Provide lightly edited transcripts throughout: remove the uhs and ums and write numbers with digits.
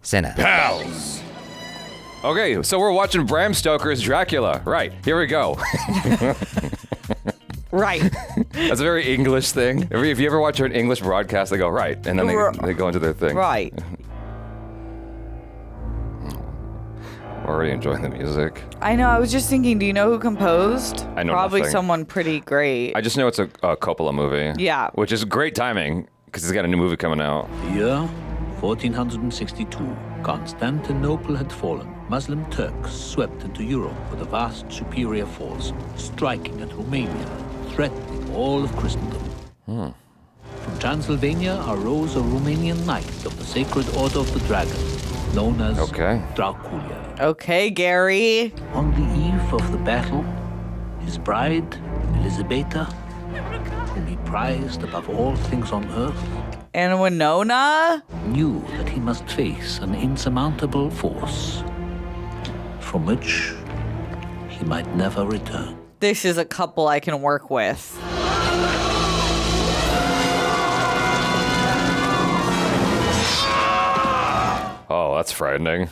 Senna. Pals! Okay, so we're watching Bram Stoker's Dracula. Right, here we go. Right. That's a very English thing. If you ever watch an English broadcast, they go, right, and then they go into their thing. Right. I'm already enjoying the music. I know, I was just thinking, do you know who composed? I know Probably nothing. someone pretty great. I just know it's a Coppola movie. Yeah. Which is great timing, because he's got a new movie coming out. The year 1462. Constantinople had fallen. Muslim Turks swept into Europe with a vast superior force, striking at Romania, threatening all of Christendom. From Transylvania arose a Romanian knight of the Sacred Order of the Dragon, known as Dracula. Okay, Gary. On the eve of the battle, his bride, Elisabetta, whom he prized above all things on earth, And Winona? knew that he must face an insurmountable force from which he might never return. This is a couple I can work with. Oh, that's frightening.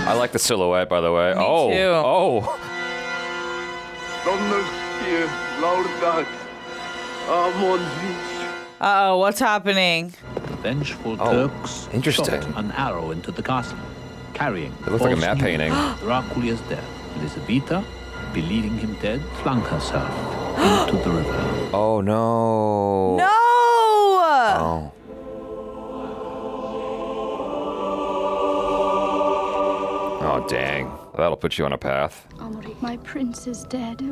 I like the silhouette, by the way. Me too. Oh. Uh-oh, what's happening? The vengeful Oh, Turks interesting. shot an arrow into the castle, carrying It looks like a false map news painting. of Dracula's death. Elisabetta, believing him dead, flung herself into the river. Oh, no. No! Oh. Oh, dang. That'll put you on a path. My prince is dead.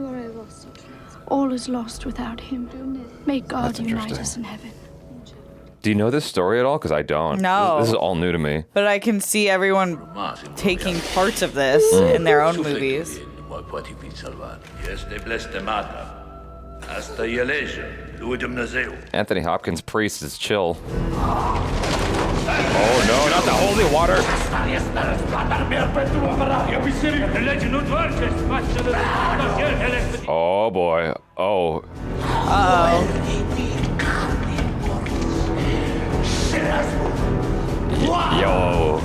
All is lost without him. May God That's unite interesting. us in heaven. Do you know this story at all? Because I don't. No. This is all new to me. But I can see everyone taking parts of this in their own movies. Anthony Hopkins' priest is chill. Oh, no, not the holy water. Oh, boy. Oh. Yo.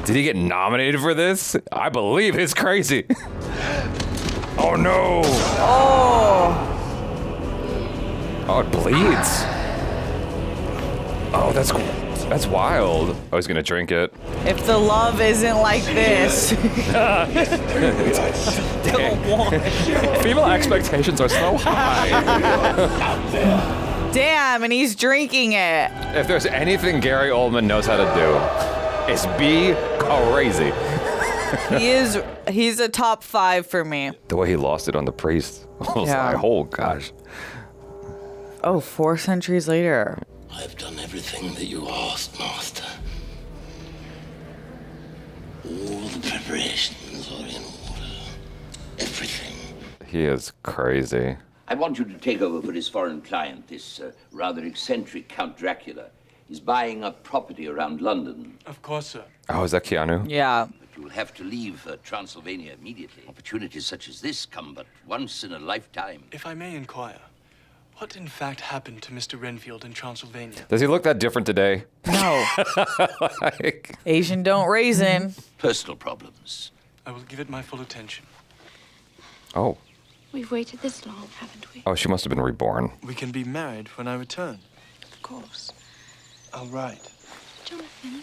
Did he get nominated for this? I believe it's crazy. Oh, no. Oh, it bleeds. Oh, that's wild. Oh, he's gonna drink it. If the love isn't like this. Female expectations are so high. Damn, and he's drinking it. If there's anything Gary Oldman knows how to do, it's be crazy. He's a top 5 for me. The way he lost it on the priest. I was Yeah. like, oh gosh. Oh, 4 centuries later. I have done everything that you asked, Master. All the preparations are in order. Everything. He is crazy. I want you to take over for his foreign client, this rather eccentric Count Dracula. He's buying up property around London. Of course, sir. Oh, is that Keanu? Yeah. But you'll have to leave Transylvania immediately. Opportunities such as this come but once in a lifetime. If I may inquire, what in fact happened to Mr. Renfield in Transylvania? Does he look that different today? No. Like, Asian don't raisin. Personal problems. I will give it my full attention. oh. We've waited this long, haven't we? Oh, she must have been reborn. We can be married when I return. Of course. I'll write. Jonathan.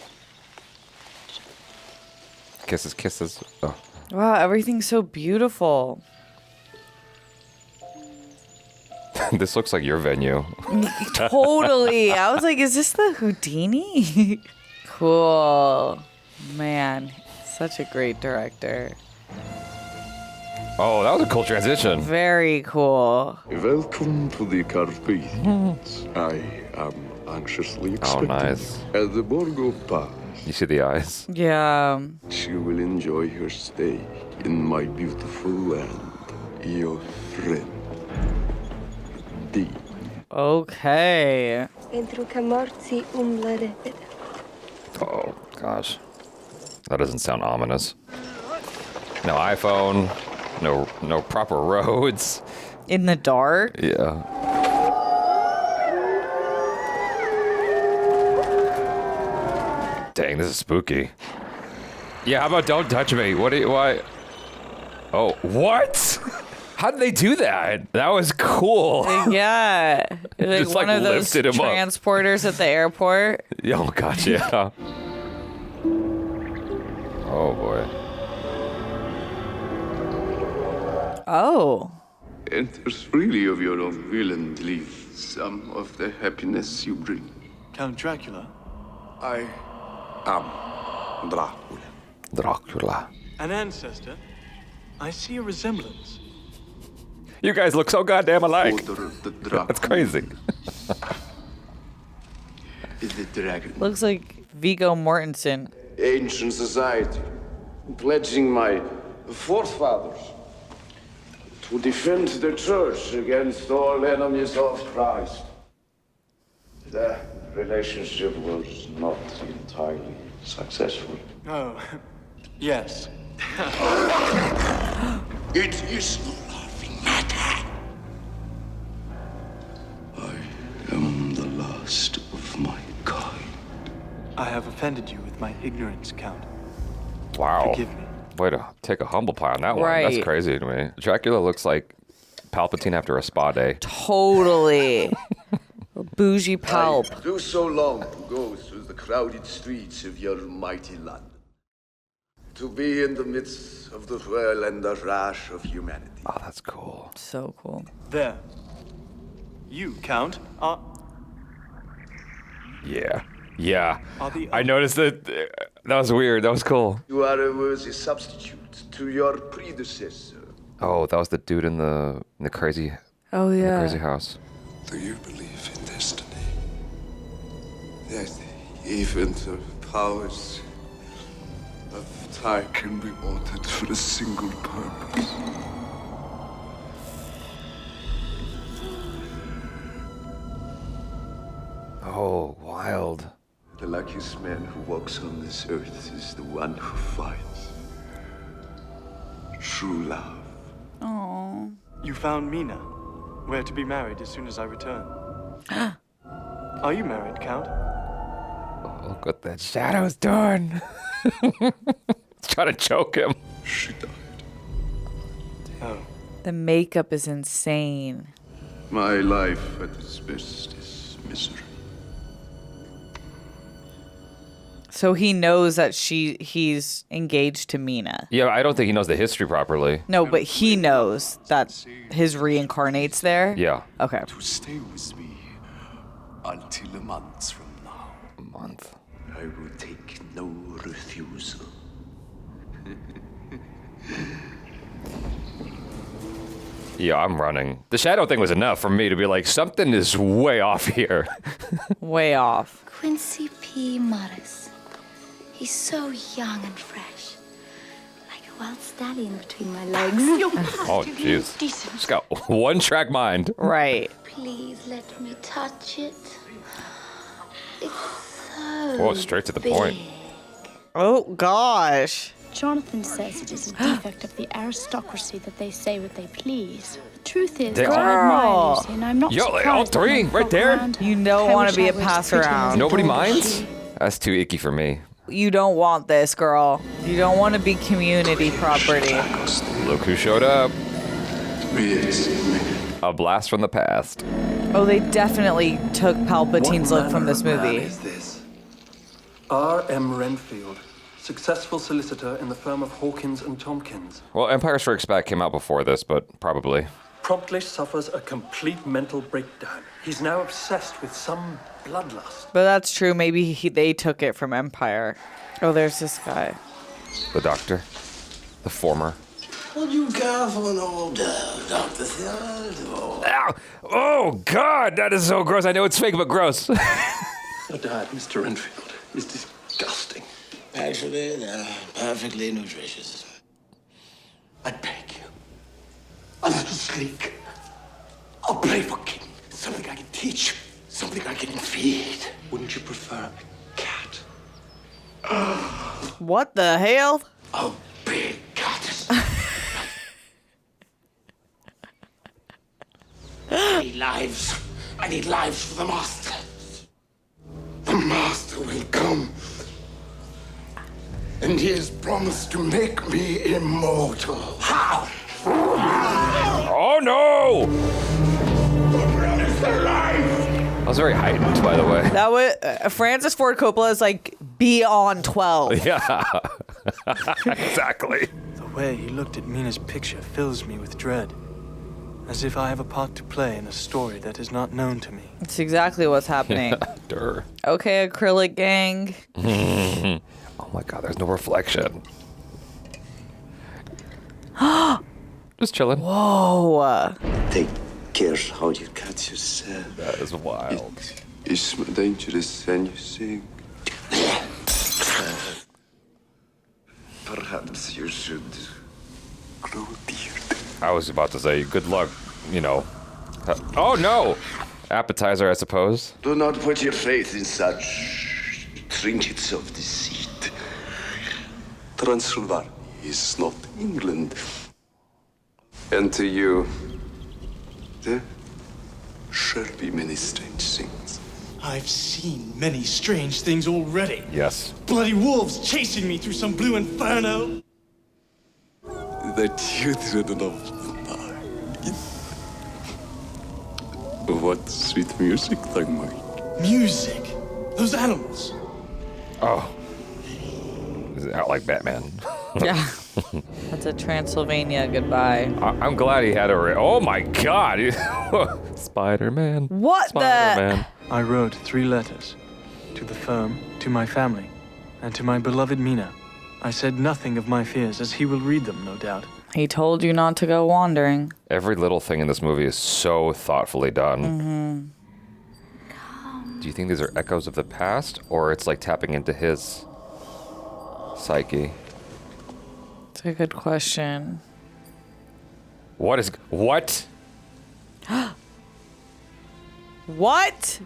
Kisses, kisses. Oh. Wow, everything's so beautiful. This looks like your venue. Totally. I was like, is this the Houdini? Cool. Man, such a great director. Oh, that was a cool transition. Very cool. Welcome to the Carpathians. I am anxiously expecting nice. you. At the Borgo Pass, You see the eyes? Yeah. you will enjoy your stay in my beautiful land. Your friend, D. Okay. Oh, gosh. That doesn't sound ominous. No iPhone. No proper roads. In the dark? Yeah. Dang, this is spooky. Yeah, how about don't touch me? Why? Oh, what? How did they do that? That was cool. Yeah. Like Just, one like, of those lifted him up. transporters at the airport. Oh, God, yeah. Oh, boy. Oh. Enters freely of your own will and leave some of the happiness you bring. Count Dracula? I am Dracula. Dracula. An ancestor? I see a resemblance. You guys look so goddamn alike. Order of the Dracula. That's crazy. The dragon. Looks like Viggo Mortensen. Ancient society, pledging my forefathers to defend the church against all enemies of Christ. The relationship was not entirely successful. Oh, yes. It is no laughing matter. I am the last of my kind. I have offended you with my ignorance, Count. Wow. Forgive me. Way to take a humble pie on that one. That's Right. crazy to me. Dracula looks like Palpatine after a spa day. Totally. Bougie pulp. I do so long to go through the crowded streets of your mighty London. To be in the midst of the whirl and the rush of humanity. Oh, that's cool. So cool. There. You, Count, are... Yeah. Yeah. Are the I noticed that. That was weird. That was cool. You are a worthy substitute to your predecessor. Oh, that was the dude in the crazy Oh, yeah. crazy house. Do you believe in destiny? That even the powers of time can be altered for a single purpose. Oh, wild. The luckiest man who walks on this earth is the one who finds true love. Aww. You found Mina. We're to be married as soon as I return. Are you married, Count? Oh, look what that shadow's doing. Trying to choke him. She died. Oh. The makeup is insane. My life at its best is misery. So he knows that he's engaged to Mina. Yeah, I don't think he knows the history properly. No, but he knows that his reincarnate's there. Yeah. Okay. To stay with me until a month from now. A month. I will take no refusal. Yeah, I'm running. The shadow thing was enough for me to be like, something is way off here. Way off. Quincy P. Morris. He's so young and fresh. Like a wild stallion between my legs. Oh, jeez. She's got one-track mind. Right. Please let me touch it. It's so Whoa, straight to the point. Oh, gosh. Jonathan says it is a defect of the aristocracy that they say what they please. The truth is, They I are. admire Lucy, and I'm not Yo, surprised all that three, men right flock there. around her. You don't I want wish to be I a was pass pretty as around. Nobody bold as minds? she. That's too icky for me. You don't want this, girl. You don't want to be community property. Look who showed up. Yes, A blast from the past. Oh, they definitely took Palpatine's look from this What manner of movie. man is this? R.M. Renfield, successful solicitor in the firm of Hawkins and Tompkins. Well, Empire Strikes Back came out before this, but probably. Promptly suffers a complete mental breakdown. He's now obsessed with some bloodlust. But that's true. Maybe they took it from Empire. Oh, there's this guy. The doctor. The former. Would you care for an old Dr. Theodore? Ow! Oh, God! That is so gross. I know it's fake, but gross. Your dad, Mr. Renfield, is disgusting. Actually, they're perfectly nutritious. I beg you. A little sleek. A playful kitten. Something I can teach. Something I can feed. Wouldn't you prefer a cat? What the hell? A big cat. I need lives. I need lives for the master. The master will come And he has promised to make me immortal. How? Oh no! That was very heightened, by the way. That was Francis Ford Coppola is like beyond 12. Yeah, exactly. The way he looked at Mina's picture fills me with dread. As if I have a part to play in a story that is not known to me. It's exactly what's happening. Durr. Okay, acrylic gang. Oh my god, there's no reflection. Just chilling. Whoa. Take care how you cut yourself. That is wild. It's more dangerous than you think. Perhaps you should grow a beard. I was about to say, good luck, you know. Oh no! Appetizer, I suppose. Do not put your faith in such trinkets of deceit. Transylvania is not England. And to you, there shall be many strange things. I've seen many strange things already. Yes. Bloody wolves chasing me through some blue inferno. The children of the night. What sweet music they make. Music. Those animals. Oh. Is it out like Batman? Yeah. That's a Transylvania goodbye. I'm glad he had a. Oh my god! Spider-Man. What Spider-Man. I wrote 3 letters. To the firm, to my family, and to my beloved Mina. I said nothing of my fears, as he will read them, no doubt. He told you not to go wandering. Every little thing in this movie is so thoughtfully done. Do you think these are echoes of the past, or it's like tapping into his psyche? It's a good question. What? What?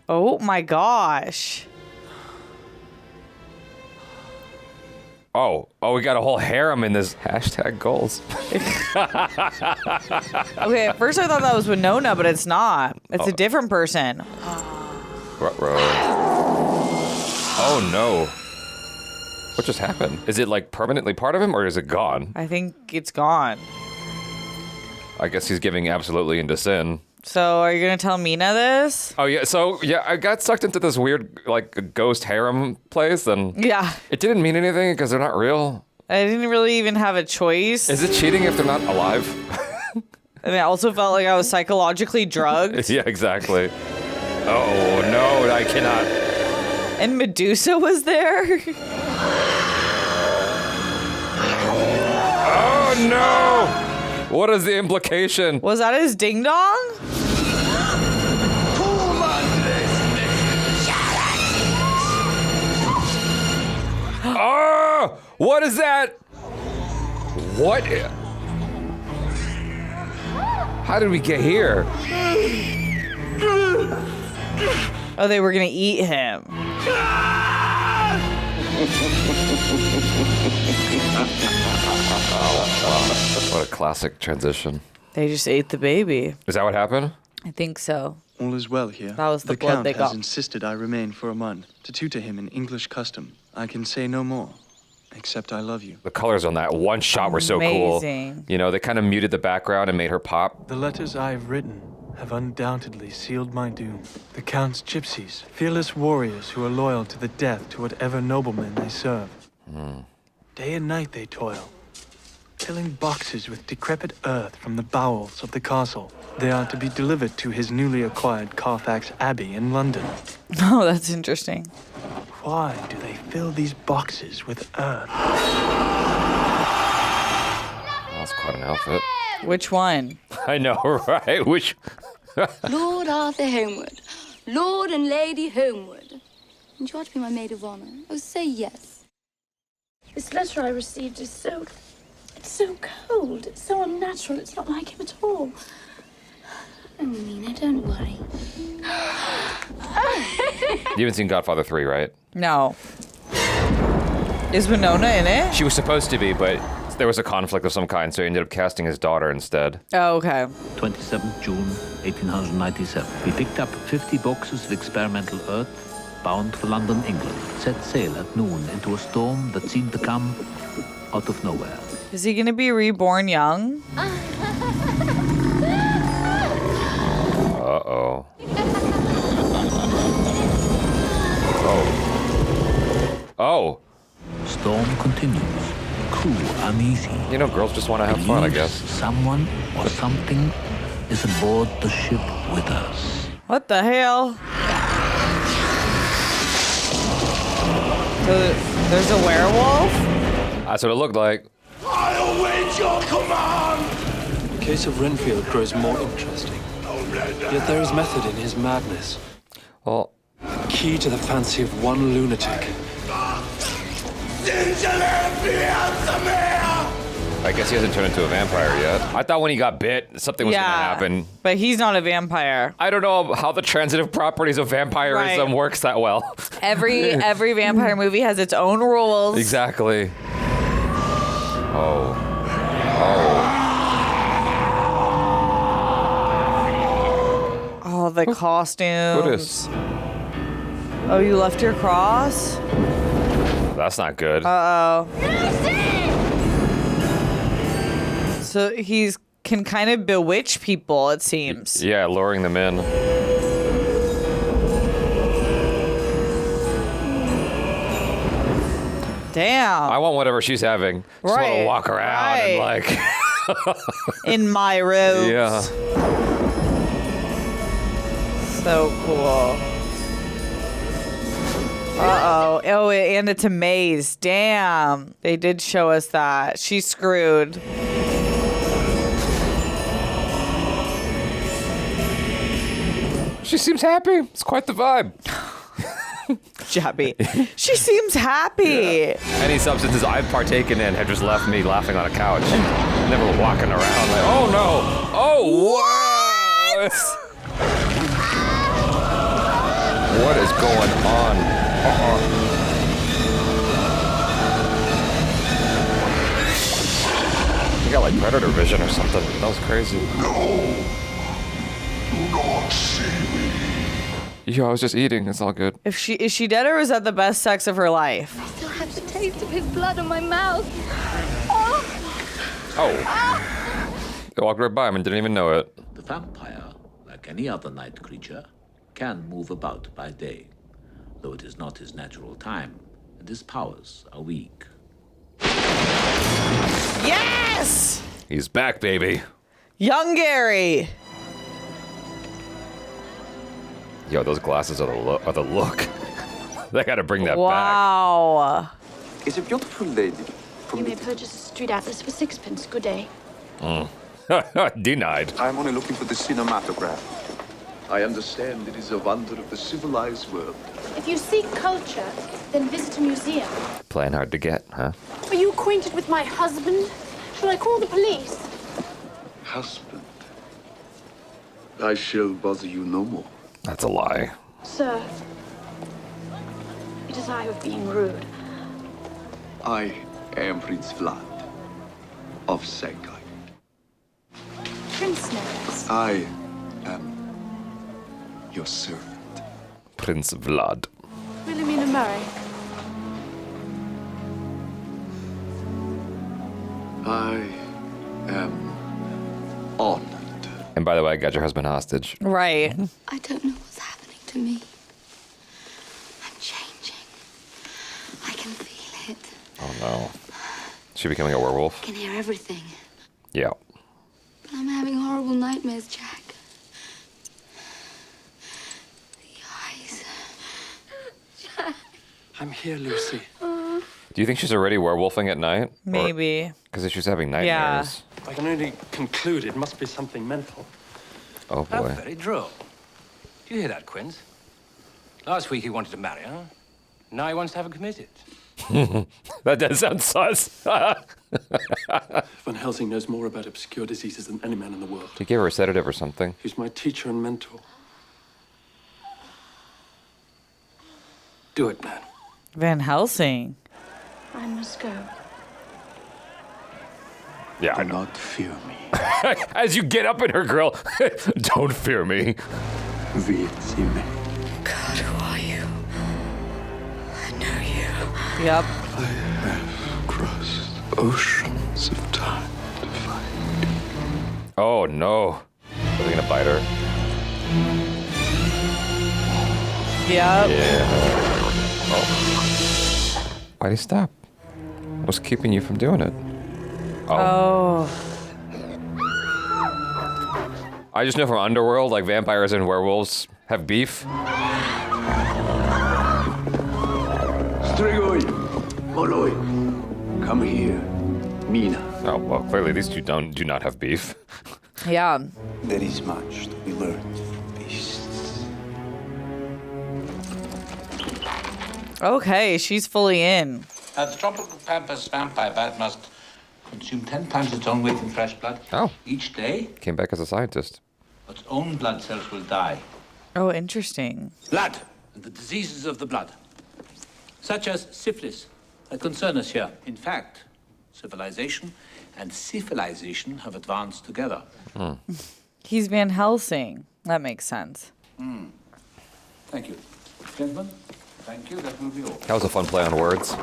Oh my gosh. Oh, we got a whole harem in this hashtag goals. Okay, at first I thought that was Winona, but it's not. It's a different person. Oh no. What just happened? Is it like permanently part of him, or is it gone? I think it's gone. I guess he's giving absolutely into sin. So are you going to tell Mina this? Oh yeah, so yeah, I got sucked into this weird like ghost harem place, and Yeah. it didn't mean anything because they're not real. I didn't really even have a choice. Is it cheating if they're not alive? And I also felt like I was psychologically drugged. Yeah, exactly. Oh no, I cannot. And Medusa was there. Oh no! What is the implication? Was that his ding dong? Oh! What is that? What? How did we get here? Oh, they were gonna eat him. What a classic transition. They just ate the baby. Is that what happened? I think so. All is well here. That was the blood Count they has got. insisted I remain for a month to tutor him in English custom. I can say no more, except I love you. The colors on that one shot were so cool. Amazing. You know, they kind of muted the background and made her pop. The letters I have written have undoubtedly sealed my doom. The Count's gypsies, fearless warriors who are loyal to the death to whatever nobleman they serve. Day and night they toil, filling boxes with decrepit earth from the bowels of the castle. They are to be delivered to his newly acquired Carfax Abbey in London. Oh, that's interesting. Why do they fill these boxes with earth? That's quite an outfit. Which one? I know, right? Which? Lord Arthur Homewood, Lord and Lady Homewood. And you ought to be my maid of honor. Oh, say yes. This letter I received is so cold. It's so unnatural. It's not like him at all. Oh, Mina, don't worry. You haven't seen Godfather 3, right? No. Is Winona in it? She was supposed to be, but there was a conflict of some kind, so he ended up casting his daughter instead. Oh, okay. 27th June, 1897. We picked up 50 boxes of experimental earth, bound for London, England, set sail at noon into a storm that seemed to come out of nowhere. Is he going to be reborn young? Uh-oh. Oh. Storm continues. Crew uneasy. You know, girls just want to have fun, I guess. Someone or something is aboard the ship with us. What the hell? So there's a werewolf? That's what it looked like. I await your command! The case of Renfield grows more interesting. Yet there is method in his madness. Well, key to the fancy of one lunatic. I guess he hasn't turned into a vampire yet. I thought when he got bit, something was going to happen. But he's not a vampire. I don't know how the transitive properties of vampirism works that well. Every vampire movie has its own rules. Exactly. Oh. Oh, the costumes. What is? Oh, you left your cross? That's not good. Uh-oh. So he's can kind of bewitch people, it seems. Yeah, luring them in. Damn. I want whatever she's having. Just want to walk around and like... in my robes. Yeah. So cool. Uh-oh. Oh, and it's a maze. Damn. They did show us that. She's screwed. She seems happy. It's quite the vibe. Jaby. She seems happy. Yeah. Any substances I've partaken in have just left me laughing on a couch. Never walking around like, oh no. Oh, what? What is going on? You got like predator vision or something. That was crazy. No. Do not see me. Yeah, I was just eating. It's all good. Is she dead or is that the best sex of her life? I still have the taste of his blood on my mouth. Oh. They walked right by him and didn't even know it. The vampire, like any other night creature, can move about by day, though it is not his natural time, and his powers are weak. Yes! He's back, baby. Young Gary. Yo, those glasses are the look. They gotta bring that back. Wow. Is a beautiful lady. You may purchase a street atlas for 6p. Good day. Denied. I'm only looking for the cinematograph. I understand it is a wonder of the civilized world. If you seek culture, then visit a museum. Playing hard to get, huh? Are you acquainted with my husband? Shall I call the police? Husband. I shall bother you no more. That's a lie. Sir, it is I who am being rude. I am Prince Vlad of Shanghai. Prince knows. I am your servant. Prince Vlad. Wilhelmina Murray. I am honored. And by the way, I got your husband hostage. Right. I don't know what's happening to me. I'm changing. I can feel it. Oh no. Is she becoming a werewolf? I can hear everything. Yeah. But I'm having horrible nightmares, Jack. The eyes. Jack. I'm here, Lucy. Do you think she's already werewolfing at night? Maybe. Because she's having nightmares. I can only conclude it must be something mental. Oh How boy. very droll. Do you hear that, Quince? Last week he wanted to marry her. Now he wants to have her committed. That does sound sus. Van Helsing knows more about obscure diseases than any man in the world. He gave her a sedative or something. He's my teacher and mentor. Do it, man. Van Helsing. I must go. Yeah, I Do know. not fear me. As you get up in her grill, don't fear me. Viet me. God, who are you? know you. Yep. I have crossed oceans of time to find you. Oh no. Are they gonna bite her? Yep. Yeah. Oh. Why'd he stop? What's keeping you from doing it? Oh. I just know from Underworld, like vampires and werewolves have beef. Strigoi, Moloi, come here, Mina. Oh well, clearly these two do not have beef. Yeah. There is much to be learned from beasts. Okay, she's fully in. The tropical pampas vampire bat must consume 10 times its own weight in fresh blood each day. Came back as a scientist. Its own blood cells will die. Oh, interesting. Blood and the diseases of the blood, such as syphilis, that concern us here. In fact, civilization and civilization have advanced together. He's Van Helsing. That makes sense. Thank you. Gentlemen, thank you. That will be all. That was a fun play on words.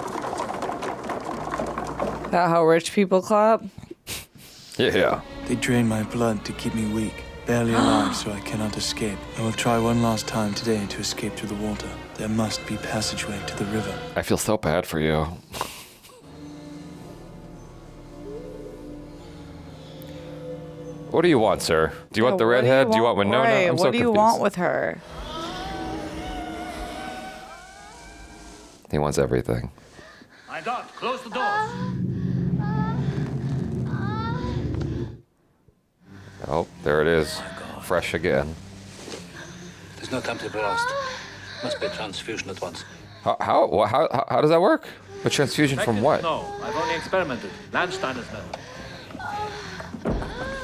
That how rich people clap? Yeah. They drain my blood to keep me weak, barely alive, so I cannot escape. I will try one last time today to escape through the water. There must be passageway to the river. I feel so bad for you. What do you want, sir? Do you want the redhead? Do you want Winona? Right, I'm so what do you confused. want with her? He wants everything. My God, close the doors. Oh, there it is. Fresh again. There's no time to be lost. Must be a transfusion at once. How does that work? A transfusion from what? No, I've only experimented. Landsteiner's method.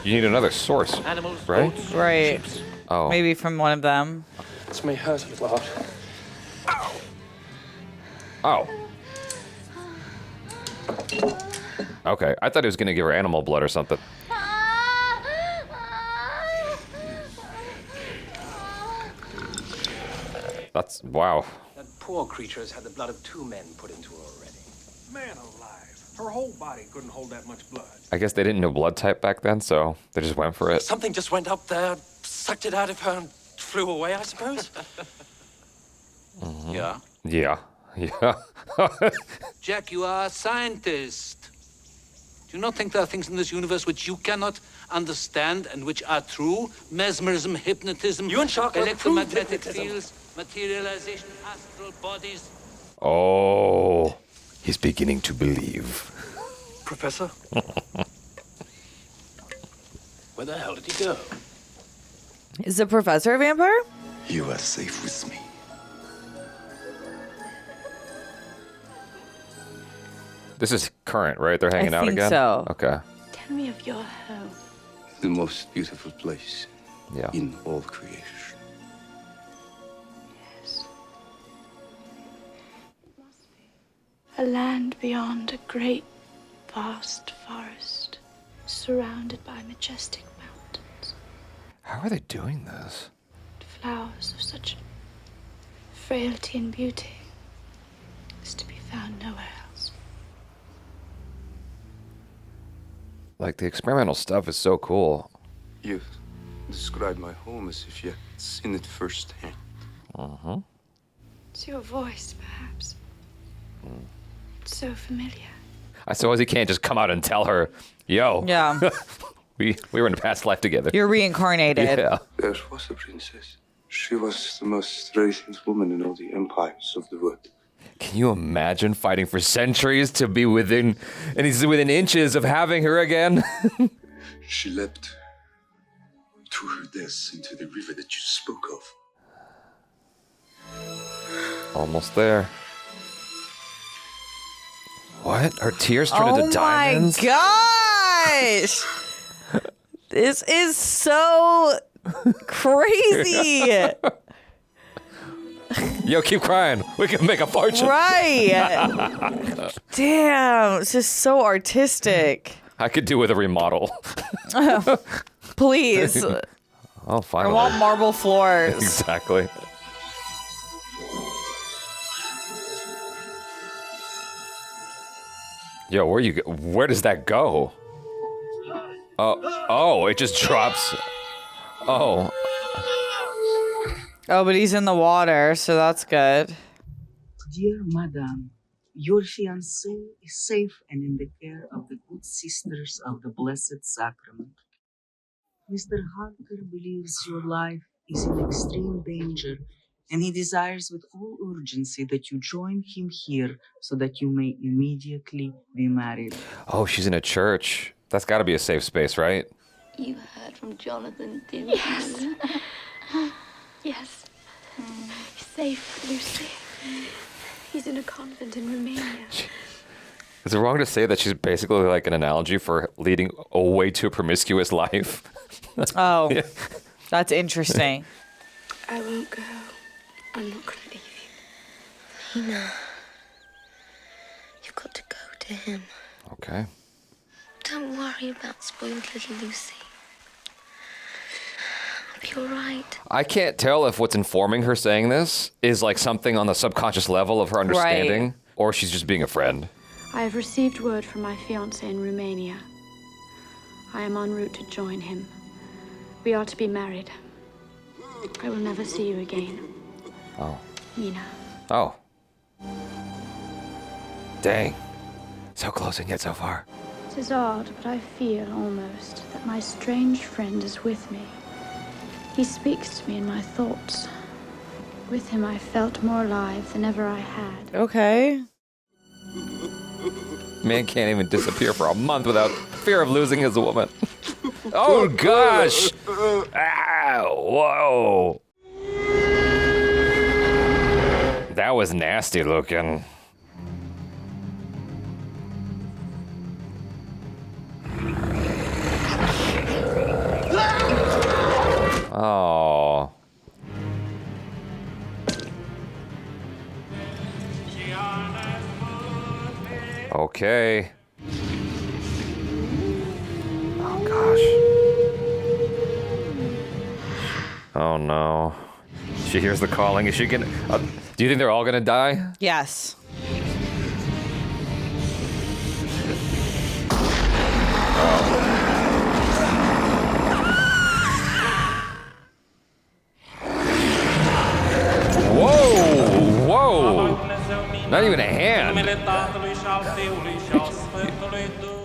You need another source, Animals, right? goats, Right. sheep. Oh. Maybe from one of them. This may hurt a little hard. Oh. Okay, I thought he was gonna give her animal blood or something. That's wow. That poor creature has had the blood of 2 men put into her already. Man alive. Her whole body couldn't hold that much blood. I guess they didn't know blood type back then, so they just went for it. Something just went up there, sucked it out of her, and flew away, I suppose. Yeah. Yeah. Yeah. Jack, you are a scientist. Do you not think there are things in this universe which you cannot understand and which are true? Mesmerism, hypnotism, You and chocolate electromagnetic prove hypnotism. fields, materialization, astral bodies. Oh, he's beginning to believe. Professor? Where the hell did he go? Is the professor a vampire? You are safe with me. This is current, right? They're hanging out think again? so. Okay. Tell me of your home. The most beautiful place Yeah. in all creation. Yes. A land beyond a great, vast forest, surrounded by majestic mountains. How are they doing this? Flowers of such frailty and beauty is to be found nowhere else. Like, the experimental stuff is so cool. You describe my home as if you had seen it firsthand. Uh-huh. It's your voice, perhaps. It's so familiar. I suppose he can't just come out and tell her, yo. Yeah. we were in a past life together. You're reincarnated. Yeah. There was a princess. She was the most radiant woman in all the empires of the world. Can you imagine fighting for centuries to be within, and he's within inches of having her again? She leapt to her death into the river that you spoke of. Almost there. What? Her tears turned into diamonds? Oh my gosh! This is so crazy. Yo, keep crying. We can make a fortune. Right. Damn, it's just so artistic. I could do with a remodel. Please. Oh, I finally. want marble floors. Exactly. Yo, where does that go? Oh, it just drops. Oh. Oh, but he's in the water, so that's good. Dear Madame, your fiancé is safe and in the care of the good sisters of the Blessed Sacrament. Mr. Harker believes your life is in extreme danger, and he desires with all urgency that you join him here so that you may immediately be married. Oh, she's in a church. That's got to be a safe space, right? You heard from Jonathan, didn't Yes. you? Yes. He's safe, Lucy. He's in a convent in Romania. Is it wrong to say that she's basically like an analogy for leading a way too promiscuous life? Oh, yeah. That's interesting. I won't go. I'm not going to leave you. Mina, you've got to go to him. Okay. Don't worry about spoiled little Lucy. I'll be all right. I can't tell if what's informing her saying this is like something on the subconscious level of her understanding, or she's just being a friend. I have received word from my fiancé in Romania. I am en route to join him. We are to be married. I will never see you again. Oh. Mina. Oh. Dang. So close and yet so far. It is odd, but I feel almost that my strange friend is with me. He speaks to me in my thoughts. With him, I felt more alive than ever I had. Okay. Man can't even disappear for a month without fear of losing his woman. Oh, gosh. Ow. Whoa. That was nasty looking. Oh. Okay. Oh, gosh. Oh, no. She hears the calling. Is she gonna... do you think they're all gonna die? Yes. Whoa! Whoa! Not even a hand.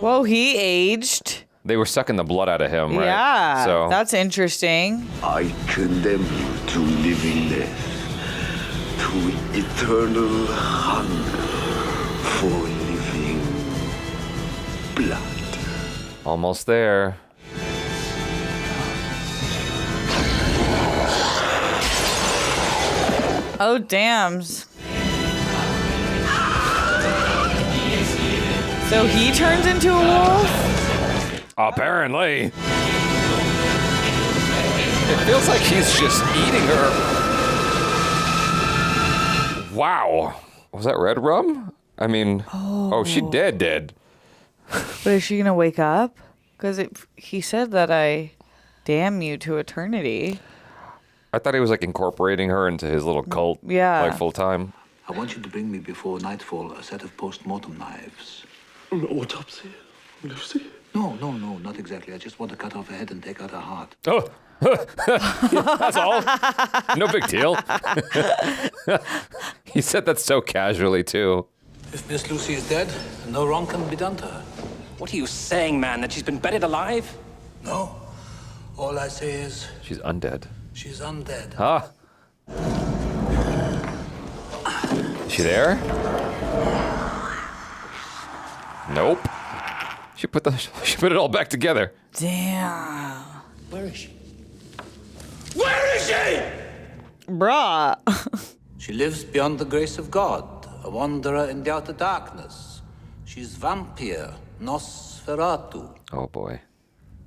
Whoa, he aged. They were sucking the blood out of him, right? Yeah, So that's interesting. I condemn you to living death, to eternal hunger for living blood. almost there. Oh, dams. So he turns into a wolf? Apparently. It feels like he's just eating her. Wow. Was that red rum? I mean, oh she dead. But is she going to wake up? Because he said that I damn you to eternity. I thought he was like incorporating her into his little cult, Yeah. like full time. I want you to bring me before nightfall a set of post-mortem knives. An autopsy, Lucy? No, not exactly. I just want to cut off a head and take out a heart. Oh, that's all. No big deal. He said that so casually too. If Miss Lucy is dead, no wrong can be done to her. What are you saying, man? That she's been buried alive? No. All I say is She's undead. she's undead. Huh? Is she there? Nope. She put it all back together. Damn. Where is she? Where is she? Bruh. She lives beyond the grace of God, a wanderer in the outer darkness. She's vampire, Nosferatu. Oh boy.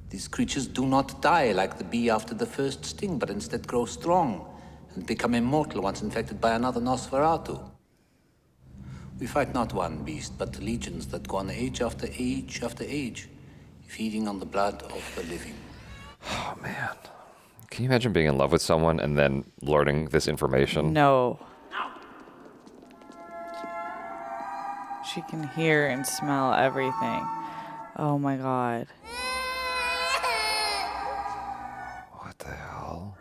These creatures do not die like the bee after the first sting, but instead grow strong and become immortal once infected by another Nosferatu. We fight not one beast, but legions that go on age after age after age, feeding on the blood of the living. Oh man. Can you imagine being in love with someone and then learning this information? No. She can hear and smell everything. Oh my god. What the hell?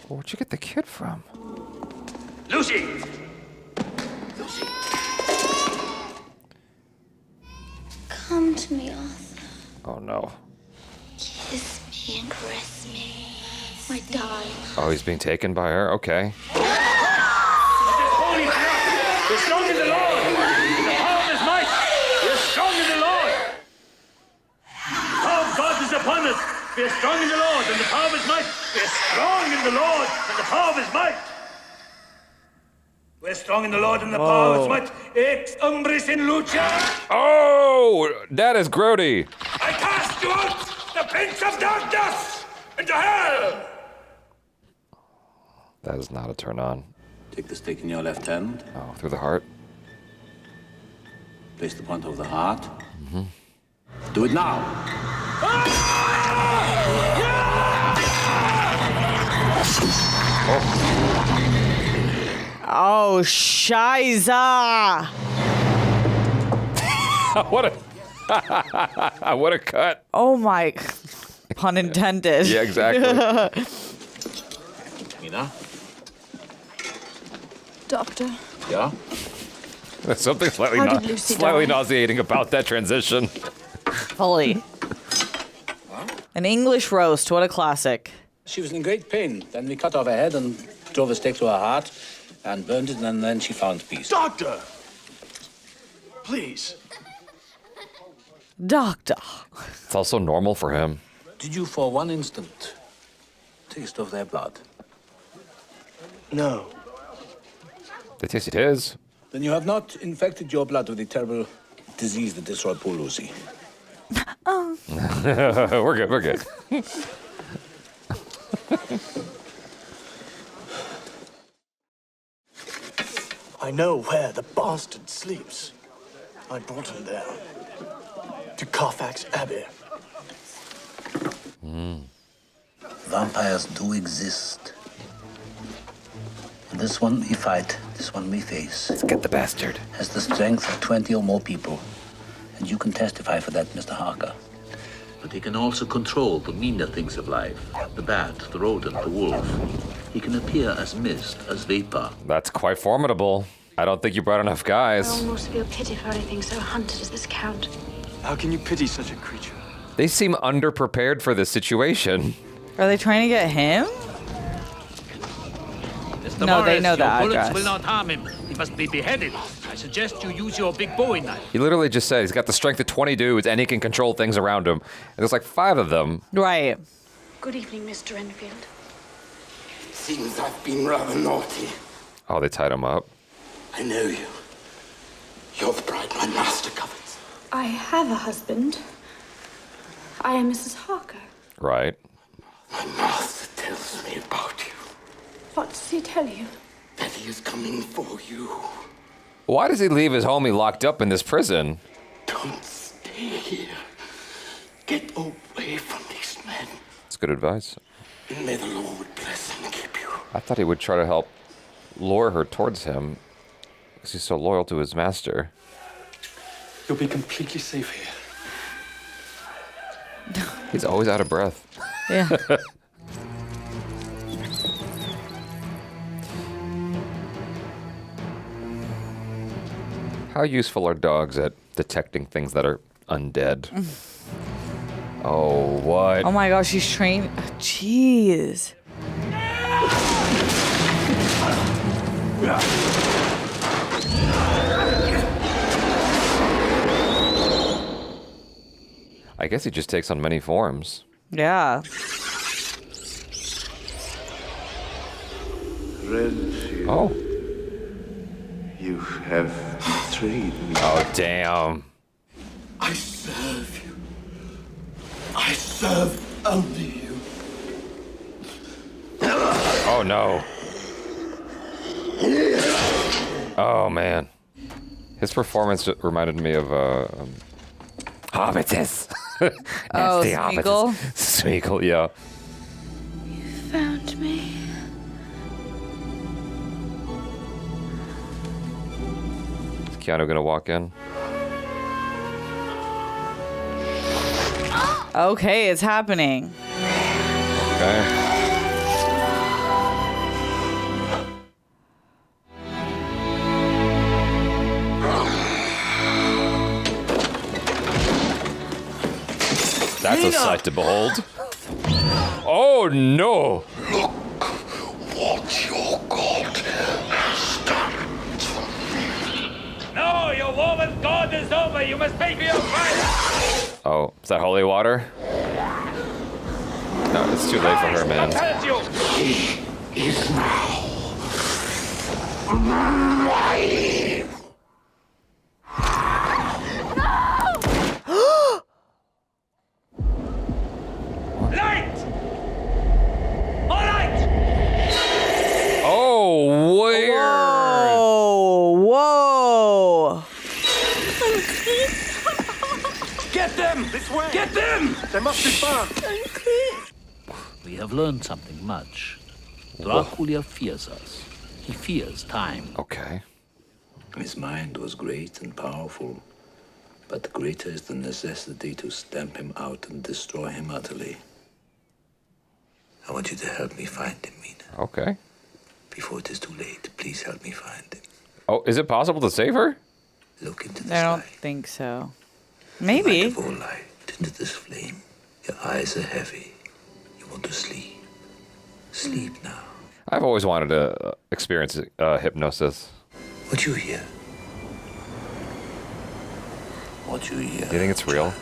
Where'd you get the kid from? Lucy! Come to me, Arthur. Oh no. Kiss me and caress me. My darling. Oh, he's being taken by her? Okay. Holy crap! We're strong in the Lord! In the power of his might! We're strong in the Lord! The power of God is upon us! We're strong in the Lord and the power of his might! We're strong in the Lord and the power of his might! We're strong in the Lord and the power of his might! Ex umbris in lucha! Oh! That is grody! I cast you out, the prince of darkness, into hell! That is not a turn on. Take the stick in your left hand. Oh, through the heart? Place the point over the heart. Do it now. Oh, Shiza! What a what a cut. Oh my, pun intended. Yeah, exactly. Mina? Doctor, Yeah? There's something slightly, How did Lucy slightly die? nauseating about that transition. Fully. An English roast, what a classic. She was in great pain. Then we cut off her head and drove a stake to her heart and burned it, and then she found peace. Doctor! Please. Doctor. It's also normal for him. Did you for one instant taste of their blood? No. They tasted his. Then you have not infected your blood with the terrible disease that destroyed poor Lucy. Oh. We're good, we're good. I know where the bastard sleeps. I brought him there. To Carfax Abbey. Vampires do exist. This one we fight, this one we face. Let's get the bastard. Has the strength of 20 or more people. And you can testify for that, Mr. Harker. But he can also control the meaner things of life. The bat, the rodent, the wolf. He can appear as mist, as vapor. That's quite formidable. I don't think you brought enough I guys. almost feel pity for anything so hunted as this count. How can you pity such a creature? They seem underprepared for this situation. Are they trying to get him? Mr. No, they Morris, know your the bullets address. will not harm him. He must be beheaded. I suggest you use your big Bowie knife. He literally just said he's got the strength of 20 dudes and he can control things around him. And there's like 5 of them. Right. Good evening, Mr. Enfield. Seems I've been rather naughty. Oh, they tied him up. I know you. You're the bride my master covets. I have a husband. I am Mrs. Harker. Right. My master tells me about you. What does he tell you? That he is coming for you. Why does he leave his homie locked up in this prison? Don't stay here. Get away from these men. That's good advice. And may the Lord bless and keep you. I thought he would try to help lure her towards him because he's so loyal to his master. You'll be completely safe here. He's always out of breath. Yeah. How useful are dogs at detecting things that are undead? Oh, what? Oh my gosh, she's trained. Jeez. I guess he just takes on many forms. Yeah. Renfield, Oh. you have betrayed me. Oh, damn. I serve you. I serve only you. Oh, no. Oh, man. His performance reminded me of Hobbitses. Oh, Nasty Smeagol? Hobbitses. Smeagol, yeah. Found me. Keanu gonna walk in? Okay, it's happening. Okay. That's Mina! a sight to behold. Oh no! What your God has done. No, your woman's God is over. You must pay for your crime. Oh, is that holy water? No, it's too late for her, man. He is now mine. Light! All right! Oh, weird! Whoa! Whoa! Get them! This way! Get them! They must be far. We have learned something much. Dracula fears us. He fears time. Okay. His mind was great and powerful, but greater is the necessity to stamp him out and destroy him utterly. I want you to help me find him, Mina. Okay. Before it is too late, please help me find him. Oh, is it possible to save her? Look into the I don't think so. Maybe. Light of all light into this flame. Your eyes are heavy. You want to sleep. Sleep now. I've always wanted to experience hypnosis. What you hear? What you hear? Do you think it's real?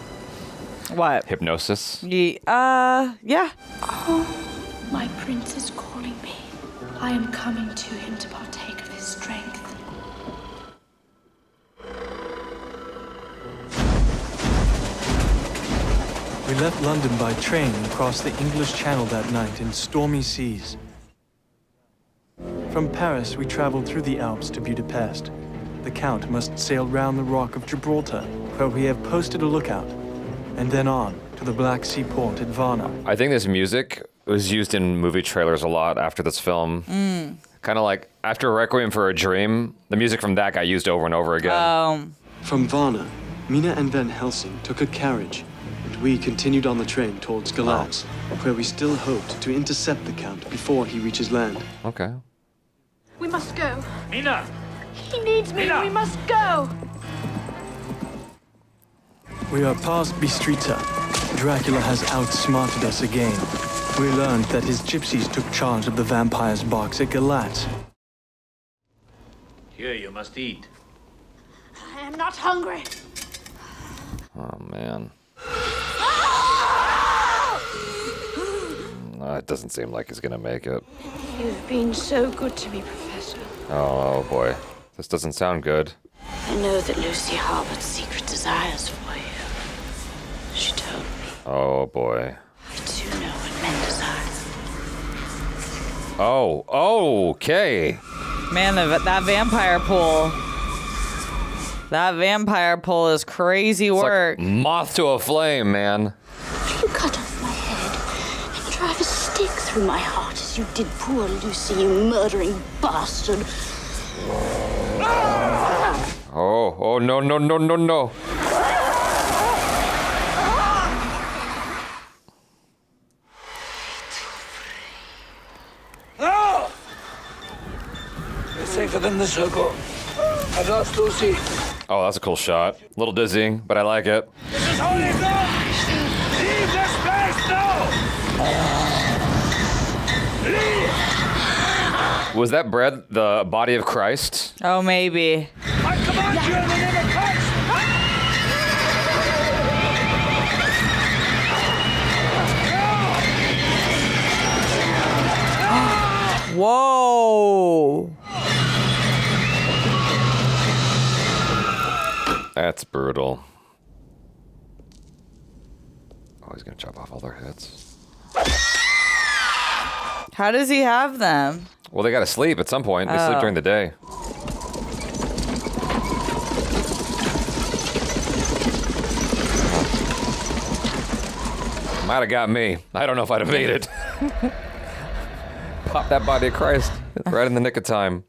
What? Hypnosis? Yeah. Oh, my prince is calling me. I am coming to him to partake of his strength. We left London by train and crossed the English Channel that night in stormy seas. From Paris, we traveled through the Alps to Budapest. The Count must sail round the Rock of Gibraltar, where we have posted a lookout, and then on to the Black Sea port at Varna. I think this music was used in movie trailers a lot after this film. Kind of like after Requiem for a Dream, the music from that got used over and over again. From Varna, Mina and then Helsing took a carriage, and we continued on the train towards Galatz, where we still hoped to intercept the Count before he reaches land. Okay. We must go. Mina! He needs me. Mina! We must go. We are past Bistrica. Dracula has outsmarted us again. We learned that his gypsies took charge of the vampire's box at Galatz. Here, you must eat. I am not hungry. Oh, man. It doesn't seem like he's gonna make it. You've been so good to me, Professor. Oh, boy. This doesn't sound good. I know that Lucy harbored secret desires for you. She told me. Oh, boy. I too know what men desire. Oh, okay. Man, that vampire pull. That vampire pull is crazy work. Like moth to a flame, man. You cut off my head and drive a stake through my heart as you did poor Lucy, you murdering bastard. Oh, no, no, no, no, no. No! We're safer than the circle. I've lost Lucy. Oh, that's a cool shot. A little dizzying, but I like it. This is holy ground! Leave this place now! Leave! Was that bread the body of Christ? Oh, maybe. I command you in the name of Christ! Whoa. That's brutal. Oh, he's gonna chop off all their heads. How does he have them? Well, they gotta sleep at some point. They sleep during the day. Might have got me. I don't know if I'd have made it. Pop that body of Christ right in the nick of time.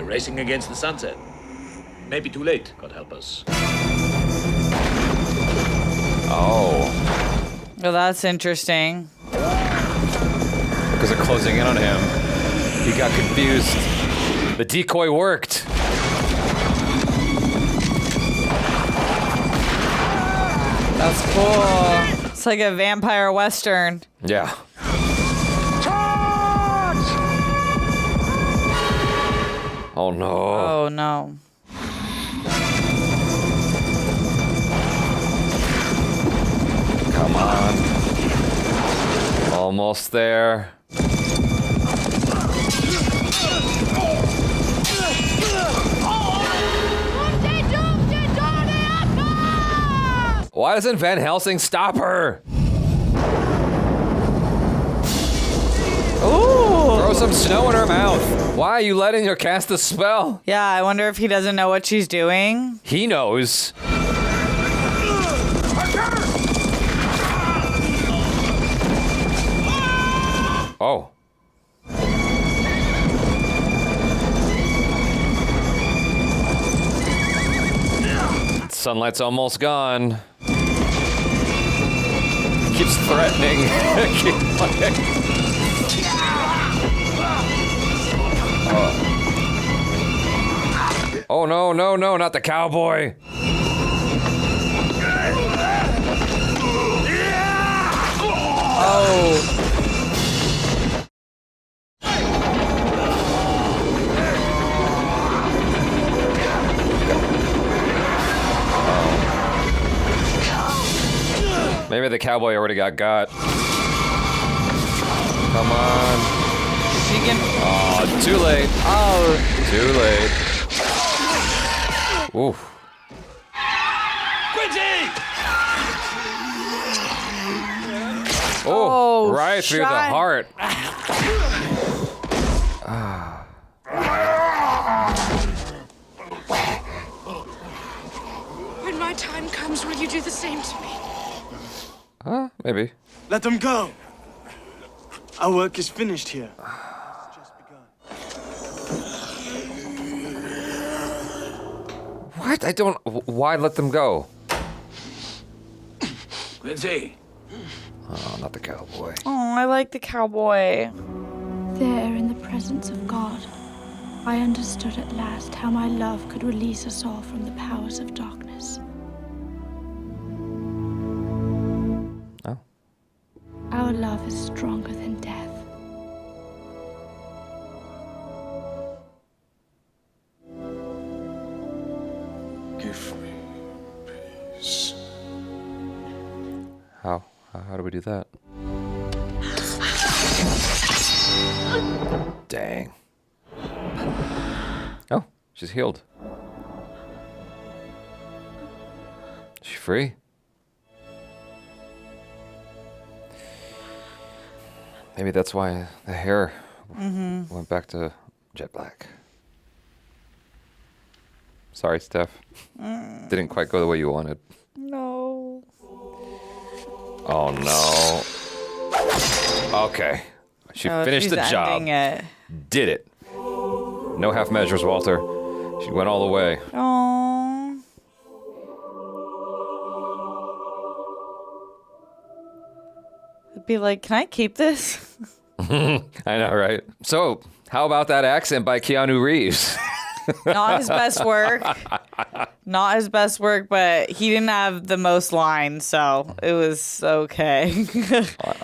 We're racing against the sunset. Maybe too late, God help us. Oh. Well, that's interesting. Because they're closing in on him. He got confused. The decoy worked. That's cool. It's like a vampire western. Yeah. Oh no. Oh no. Come on. Almost there. Why doesn't Van Helsing stop her? Ooh. Throw some snow in her mouth. Why are you letting her cast the spell? Yeah, I wonder if he doesn't know what she's doing. He knows. Oh. Sunlight's almost gone. Keeps threatening. Oh no, no, no, not the cowboy. Oh. Maybe the cowboy already got. Come on. She can. Oh, too late. Oh. Too late. Oof. Quincy! Oh, right through the shot. heart. When my time comes, will you do the same to me? Maybe. Let them go. Our work is finished here. What? I don't. Why let them go? Quincy. Oh, not the cowboy. Oh, I like the cowboy. There, in the presence of God, I understood at last how my love could release us all from the powers of darkness. Oh. Our love is stronger than death. Give me peace. How do we do that? Dang. Oh, she's healed. Is she free? Maybe that's why the hair went back to jet black. Sorry, Steph. Didn't quite go the way you wanted. No. Oh no. Okay. She finished she's the job. ending it. Did it. No half measures, Walter. She went all the way. Aww. I'd be like, can I keep this? I know, right? So, how about that accent by Keanu Reeves? Not his best work. Not his best work, but he didn't have the most lines, so it was okay.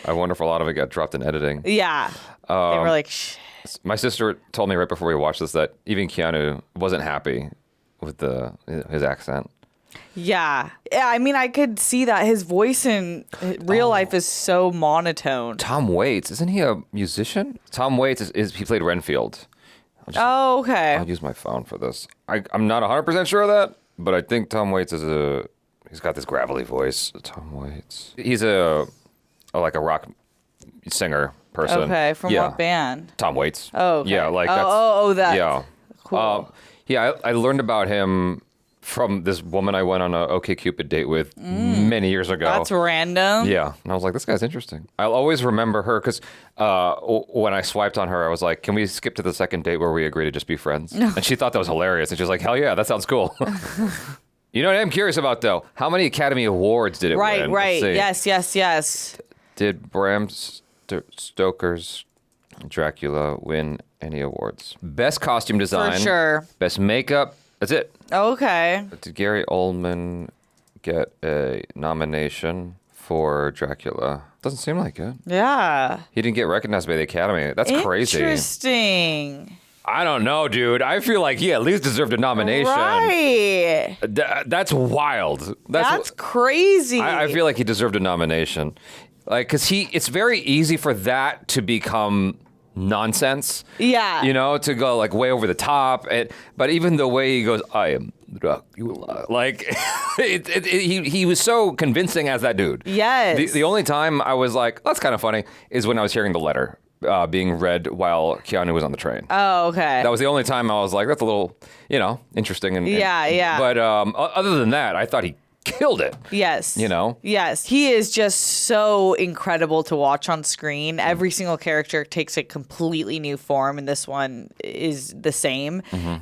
I wonder if a lot of it got dropped in editing. Yeah. They were like, shh. My sister told me right before we watched this that even Keanu wasn't happy with his accent. Yeah. I mean, I could see that his voice in real life is so monotone. Tom Waits, isn't he a musician? Tom Waits he played Renfield. Oh, okay. I'll use my phone for this. I'm not 100% sure of that, but I think Tom Waits he's got this gravelly voice. Tom Waits. He's a rock singer person. Okay, from what band? Tom Waits. Oh, okay. Yeah, like that. Yeah. Cool. I learned about him from this woman I went on a OkCupid date with many years ago. That's random. Yeah. And I was like, this guy's interesting. I'll always remember her because when I swiped on her, I was like, can we skip to the second date where we agree to just be friends? And she thought that was hilarious. And she was like, hell yeah, that sounds cool. You know what I'm curious about, though? How many Academy Awards did it win? Right. Yes. Did Bram Stoker's Dracula win any awards? Best costume design. For sure. Best makeup. That's it. Okay. Did Gary Oldman get a nomination for Dracula? Doesn't seem like it. Yeah. He didn't get recognized by the Academy. That's crazy. Interesting. I don't know, dude. I feel like he at least deserved a nomination. Right. That's wild. That's crazy. I feel like he deserved a nomination. Like, because it's very easy for that to become nonsense. Yeah. You know, to go like way over the top. But even the way he goes, I am Dracula. Like, he was so convincing as that dude. Yes. The only time I was like, that's kind of funny, is when I was hearing the letter being read while Keanu was on the train. Oh, okay. That was the only time I was like, that's a little, interesting. Yeah. But other than that, I thought he killed it. Yes. You know? Yes. He is just so incredible to watch on screen. Every single character takes a completely new form, and this one is the same. Mm-hmm.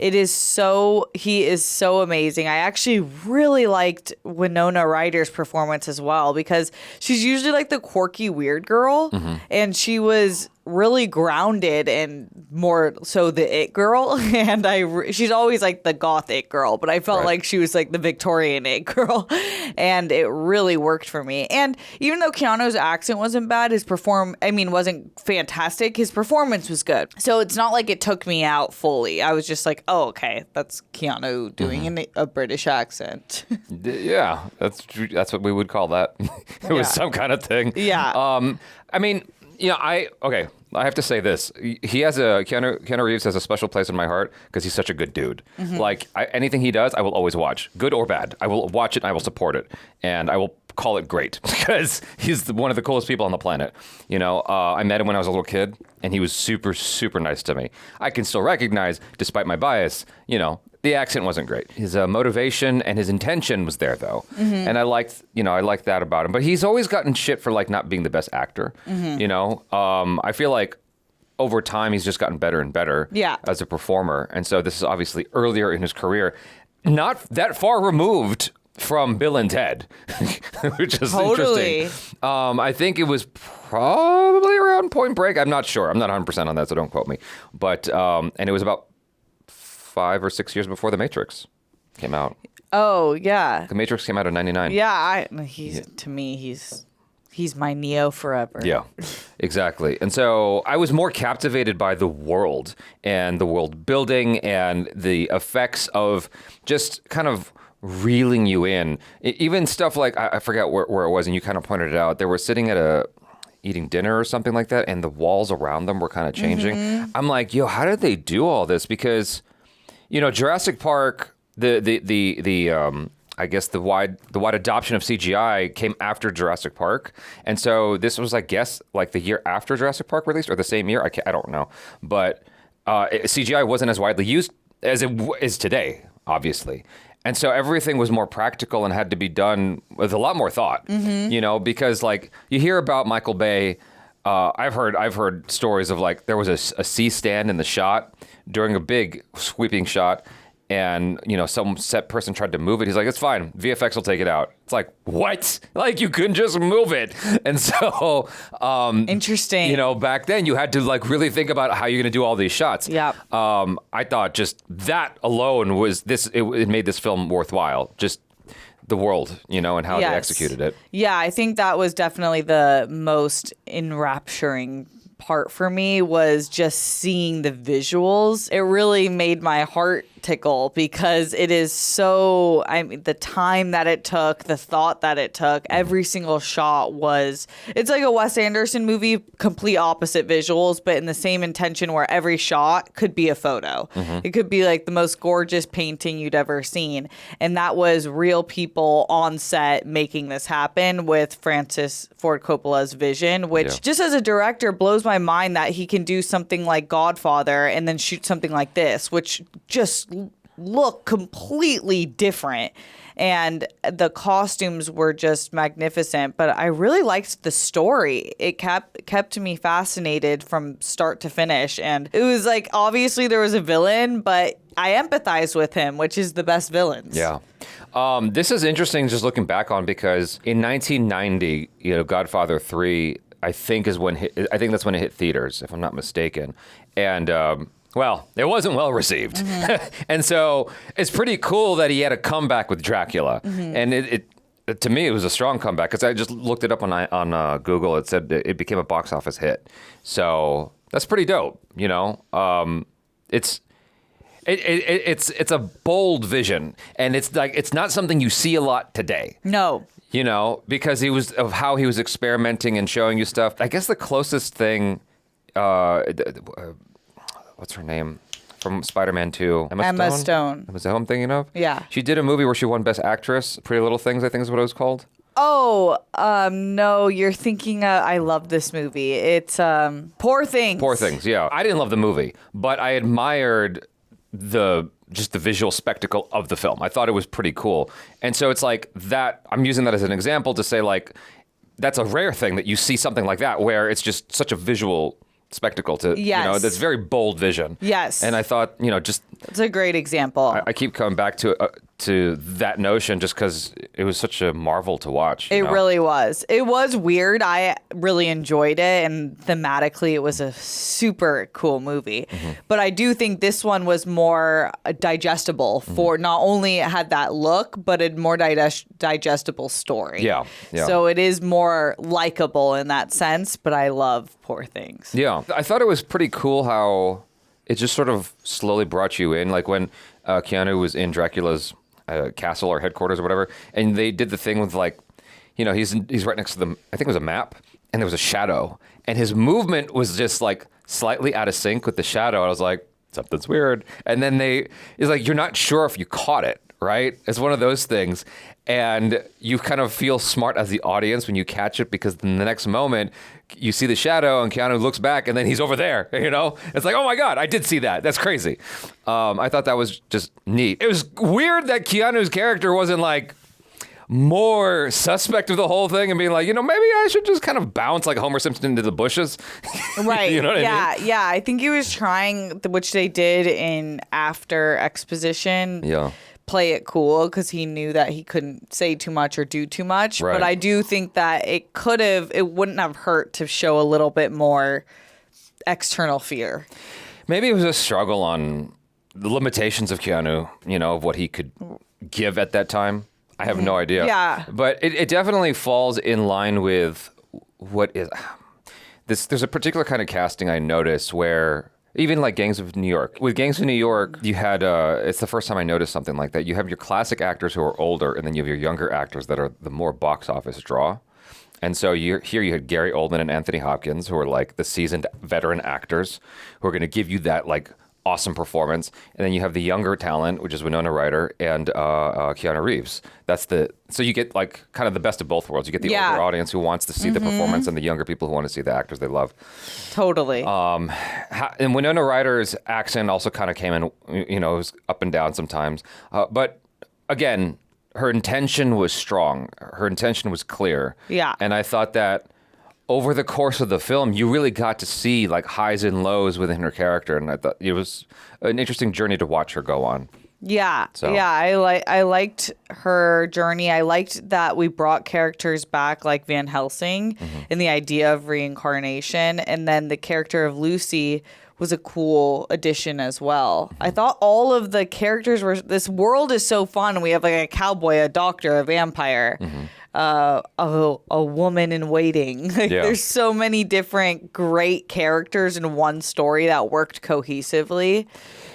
He is so amazing. I actually really liked Winona Ryder's performance as well, because she's usually like the quirky weird girl, and she was really grounded and more so the it girl. And she's always like the goth it girl, but I felt like she was like the Victorian it girl, and it really worked for me. And even though Keanu's accent wasn't bad, wasn't fantastic, his performance was good. So it's not like it took me out fully. I was just like, oh, okay, that's Keanu doing a British accent. Yeah, that's what we would call that. It was some kind of thing. Yeah. I have to say this. Keanu Reeves has a special place in my heart because he's such a good dude. Mm-hmm. Like, anything he does, I will always watch, good or bad. I will watch it and I will support it. And I will call it great because he's one of the coolest people on the planet. I met him when I was a little kid, and he was super, super nice to me. I can still recognize, despite my bias, the accent wasn't great. His motivation and his intention was there, though. Mm-hmm. And I liked that about him. But he's always gotten shit for like not being the best actor. Mm-hmm. I feel like over time he's just gotten better and better as a performer. And so this is obviously earlier in his career, not that far removed from Bill and Ted, which is interesting. I think it was probably around Point Break. I'm not sure. I'm not 100% on that, so don't quote me. But and it was about 5 or 6 years before The Matrix came out. Oh, yeah. The Matrix came out in 99. Yeah, to me, he's my Neo forever. Yeah, exactly. And so I was more captivated by the world and the world building and the effects of just kind of reeling you in. Even stuff like, I forget where it was, and you kind of pointed it out. They were sitting at eating dinner or something like that, and the walls around them were kind of changing. Mm-hmm. I'm like, yo, how did they do all this? Because, Jurassic Park, I guess the wide adoption of CGI came after Jurassic Park, and so this was, I guess, like the year after Jurassic Park released, or the same year. I don't know, but CGI wasn't as widely used as it is today, obviously, and so everything was more practical and had to be done with a lot more thought. Mm-hmm. Because like you hear about Michael Bay. I've heard stories of like there was a C stand in the shot during a big sweeping shot, and some set person tried to move it. He's like, it's fine, VFX will take it out. It's like, what? Like, you couldn't just move it. And so interesting. Back then you had to like really think about how you're gonna do all these shots. Yeah. I thought just that alone was it made this film worthwhile. Just the world, and how they executed it. Yeah, I think that was definitely the most enrapturing part for me, was just seeing the visuals. It really made my heart tickle because it is so, the time that it took, the thought that it took, every single shot it's like a Wes Anderson movie, complete opposite visuals, but in the same intention where every shot could be a photo. Mm-hmm. It could be like the most gorgeous painting you'd ever seen. And that was real people on set making this happen with Francis Ford Coppola's vision, which just as a director blows my mind that he can do something like Godfather and then shoot something like this, which just look completely different. And the costumes were just magnificent, but I really liked the story. It kept me fascinated from start to finish. And it was like, obviously there was a villain, but I empathized with him, which is the best villains. Yeah. This is interesting just looking back on, because in 1990, Godfather 3, I think that's when it hit theaters, if I'm not mistaken. And well, it wasn't well received. And so it's pretty cool that he had a comeback with Dracula. And it to me, it was a strong comeback, because I just looked it up on Google. It said it became a box office hit. So that's pretty dope, It's a bold vision, and it's not something you see a lot today. No. Because of how he was experimenting and showing you stuff. I guess the closest thing, what's her name from Spider-Man 2? Emma Stone. Was that who I'm thinking of? Yeah. She did a movie where she won Best Actress. Pretty Little Things, I think is what it was called. Oh, no, you're thinking I love this movie. It's Poor Things. Poor Things, yeah. I didn't love the movie, but I admired the visual spectacle of the film. I thought it was pretty cool. And so it's like that, I'm using that as an example to say, like, that's a rare thing that you see something like that where it's just such a visual spectacle to, that's very bold vision. Yes. And I thought, it's a great example. I keep coming back to that notion just because it was such a marvel to watch. It really was. It was weird. I really enjoyed it, and thematically it was a super cool movie. But I do think this one was more digestible for not only it had that look, but a more digestible story. Yeah. So it is more likable in that sense, but I love Poor Things. Yeah. I thought it was pretty cool how it just sort of slowly brought you in. Like when Keanu was in Dracula's castle or headquarters or whatever, and they did the thing with, like, he's right next to them. I think it was a map, and there was a shadow, and his movement was just like slightly out of sync with the shadow. I was like, something's weird. And then it's like, you're not sure if you caught it, right? It's one of those things. And you kind of feel smart as the audience when you catch it, because in the next moment you see the shadow and Keanu looks back and then he's over there, It's like, oh my God, I did see that. That's crazy. I thought that was just neat. It was weird that Keanu's character wasn't like more suspect of the whole thing and being like, maybe I should just kind of bounce like Homer Simpson into the bushes. Right. You know what I mean? Yeah. I think he was trying, which they did in After Exposition. Yeah. Play it cool, because he knew that he couldn't say too much or do too much. Right. But I do think that it wouldn't have hurt to show a little bit more external fear. Maybe it was a struggle on the limitations of Keanu, of what he could give at that time. I have no idea. Yeah. But it definitely falls in line with what is this. There's a particular kind of casting I noticed where, even like Gangs of New York. With Gangs of New York, you had, it's the first time I noticed something like that. You have your classic actors who are older, and then you have your younger actors that are the more box office draw. And so you had Gary Oldman and Anthony Hopkins, who are like the seasoned veteran actors who are going to give you that like awesome performance. And then you have the younger talent, which is Winona Ryder and Keanu Reeves. So you get like kind of the best of both worlds. You get the older audience who wants to see the performance, and the younger people who want to see the actors they love. Totally. And Winona Ryder's accent also kind of came in, it was up and down sometimes. But again, her intention was strong. Her intention was clear. Yeah. And I thought that over the course of the film, you really got to see like highs and lows within her character, and I thought it was an interesting journey to watch her go on. Yeah. So. Yeah, I liked her journey. I liked that we brought characters back like Van Helsing and the idea of reincarnation, and then the character of Lucy was a cool addition as well. I thought all of the characters this world is so fun. We have like a cowboy, a doctor, a vampire, a woman in waiting. There's so many different great characters in one story that worked cohesively.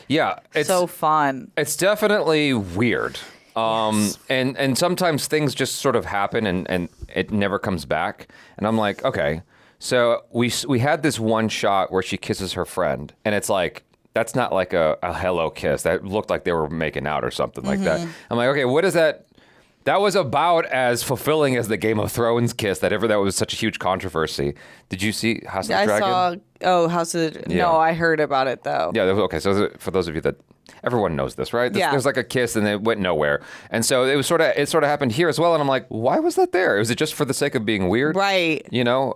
Yeah. It's so fun. It's definitely weird. And sometimes things just sort of happen and it never comes back. And I'm like, okay. So we had this one shot where she kisses her friend, and it's like, that's not like a hello kiss. That looked like they were making out or something like that. I'm like, okay, what is that? That was about as fulfilling as the Game of Thrones kiss that was such a huge controversy. Did you see House of the Dragon? House of the Dragon. No, I heard about it though. Yeah, okay. So for those of you that Everyone knows this, right? Yeah. There's like a kiss and it went nowhere. And so it sort of happened here as well. And I'm like, why was that there? Was it just for the sake of being weird? Right. You know,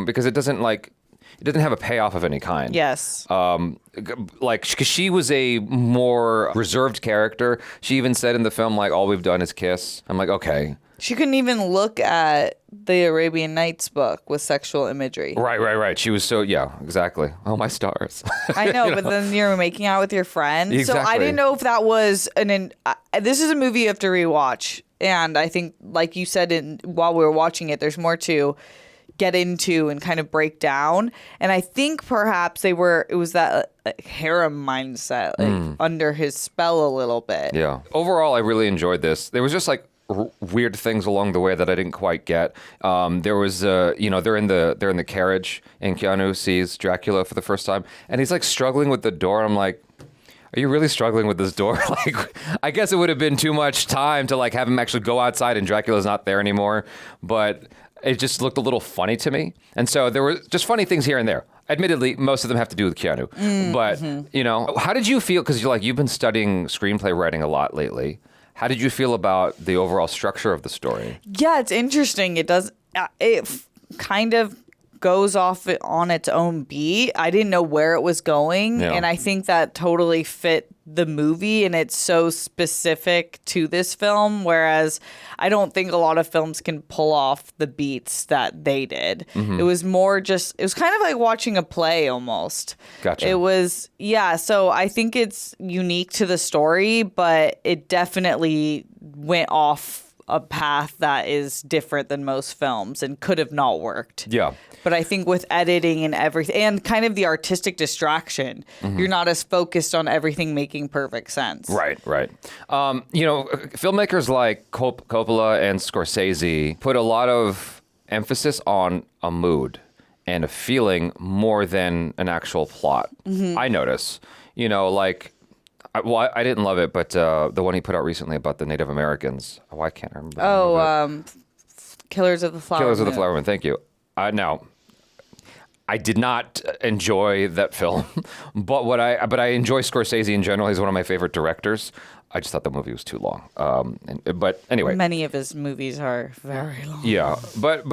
because it doesn't have a payoff of any kind. Yes. Because she was a more reserved character. She even said in the film, like, all we've done is kiss. I'm like, okay. She couldn't even look at the Arabian Nights book with sexual imagery. Right. She was so, yeah, exactly. Oh, my stars. I know, but then you're making out with your friend. Exactly. So I didn't know if that was this is a movie you have to rewatch. And I think, like you said, while we were watching it, there's more to get into and kind of break down. And I think perhaps it was that harem mindset, under his spell a little bit. Yeah. Overall, I really enjoyed this. There was just like weird things along the way that I didn't quite get. There was, they're in the carriage and Keanu sees Dracula for the first time and he's like struggling with the door. I'm like, are you really struggling with this door? Like, I guess it would have been too much time to like have him actually go outside and Dracula's not there anymore. But it just looked a little funny to me. And so there were just funny things here and there. Admittedly, most of them have to do with Keanu. But, how did you feel? Because you've been studying screenplay writing a lot lately. How did you feel about the overall structure of the story? Yeah, it's interesting. It kind of goes off on its own beat. I didn't know where it was going. Yeah. And I think that totally fit the movie. And it's so specific to this film. Whereas I don't think a lot of films can pull off the beats that they did. Mm-hmm. It was more just, it was kind of like watching a play almost. Gotcha. It was, yeah. So I think it's unique to the story, but it definitely went off a path that is different than most films and could have not worked. Yeah. But I think with editing and everything, and kind of the artistic distraction, you're not as focused on everything making perfect sense. Right. Filmmakers like Coppola and Scorsese put a lot of emphasis on a mood and a feeling more than an actual plot. I notice, I didn't love it, but the one he put out recently about the Native Americans. I can't remember. Killers of the Flower Killers Moon. of the Flower Moon. Thank you. Now, I did not enjoy that film, but I enjoy Scorsese in general. He's one of my favorite directors. I just thought the movie was too long. But anyway, many of his movies are very long. Yeah, but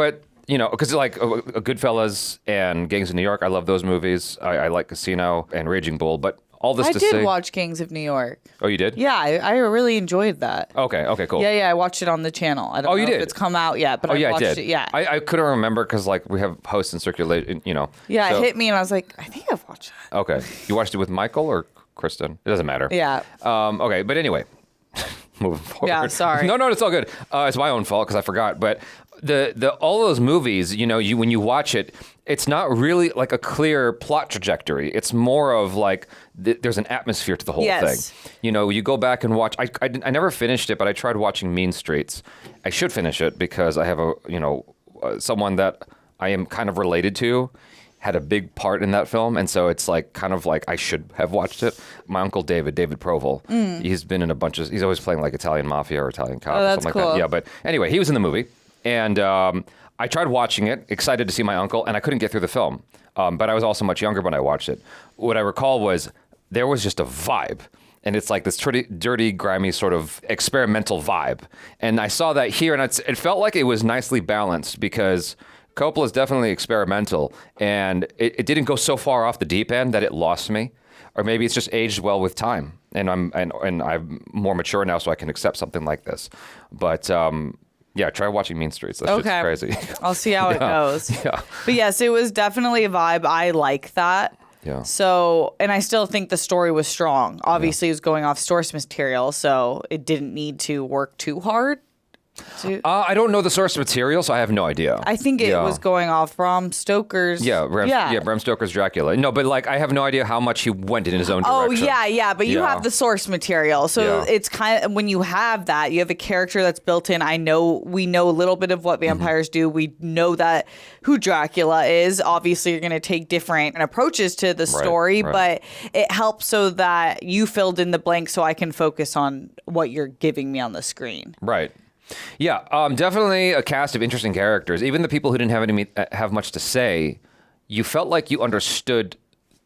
because like Goodfellas and Gangs of New York, I love those movies. I like Casino and Raging Bull, but all this I to did say, watch Gangs of New York. Oh, you did? Yeah, I really enjoyed that. Okay, cool. Yeah, I watched it on the channel. I don't know you did? if it's come out yet, but I I watched did. it. Yeah. I couldn't remember because like we have posts in circulation, Yeah, so- it hit me and I was like, I think I've watched that. Okay, you watched it with Michael or Kristen? It doesn't matter. Yeah. Okay, but anyway, moving forward. Yeah, sorry. No, it's all good. It's my own fault because I forgot. But the all those movies, when you watch it, it's not really like a clear plot trajectory. It's more of like there's an atmosphere to the whole Yes. thing. You go back and watch. I never finished it, but I tried watching Mean Streets. I should finish it because I have someone that I am kind of related to had a big part in that film, and so it's like kind of like I should have watched it. My uncle David Proval, he's been in a bunch of. He's always playing like Italian mafia or Italian cop or that's something like cool. that. Yeah, but anyway, he was in the movie, and I tried watching it, excited to see my uncle, and I couldn't get through the film. But I was also much younger when I watched it. What I recall was there was just a vibe. And it's like this dirty, grimy sort of experimental vibe. And I saw that here, and it felt like it was nicely balanced because Coppola is definitely experimental, and it didn't go so far off the deep end that it lost me. Or maybe it's just aged well with time, and I'm more mature now, so I can accept something like this. But yeah, try watching Mean Streets. That shit's crazy. I'll see how it goes. Yeah. But yes, it was definitely a vibe. I like that. Yeah. So, and I still think the story was strong. Obviously, it was going off source material, so it didn't need to work too hard. I don't know the source material, so I have no idea. I think it was going off BRAM Stoker's. Bram Stoker's Dracula. No, but like I have no idea how much he went in his own direction. Oh yeah, but you have the source material, so it's kind of when you have that, you have a character that's built in. We know a little bit of what vampires do. We know that who Dracula is. Obviously, you're going to take different approaches to the story, but it helps so that you filled in the blank, so I can focus on what you're giving me on the screen. Right. Yeah, definitely a cast of interesting characters. Even the people who didn't have much to say, you felt like you understood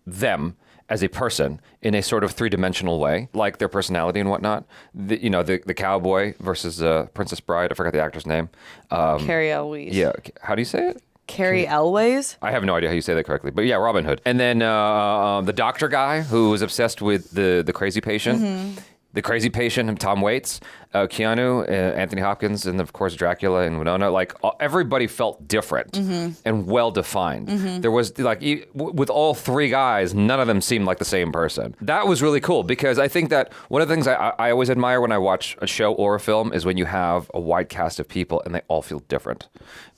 them as a person in a sort of three-dimensional way, like their personality and whatnot. The cowboy versus Princess Bride. I forgot the actor's name. Carrie Elwes. Yeah. How do you say it? Carrie Elwes? I have no idea how you say that correctly, but yeah, Robin Hood. And then the doctor guy who was obsessed with the crazy patient. Mm-hmm. The crazy patient, Tom Waits, Keanu, Anthony Hopkins, and of course Dracula and Winona. Like everybody felt different and well defined. There was like with all three guys, none of them seemed like the same person. That was really cool because I think that one of the things I always admire when I watch a show or a film is when you have a wide cast of people and they all feel different.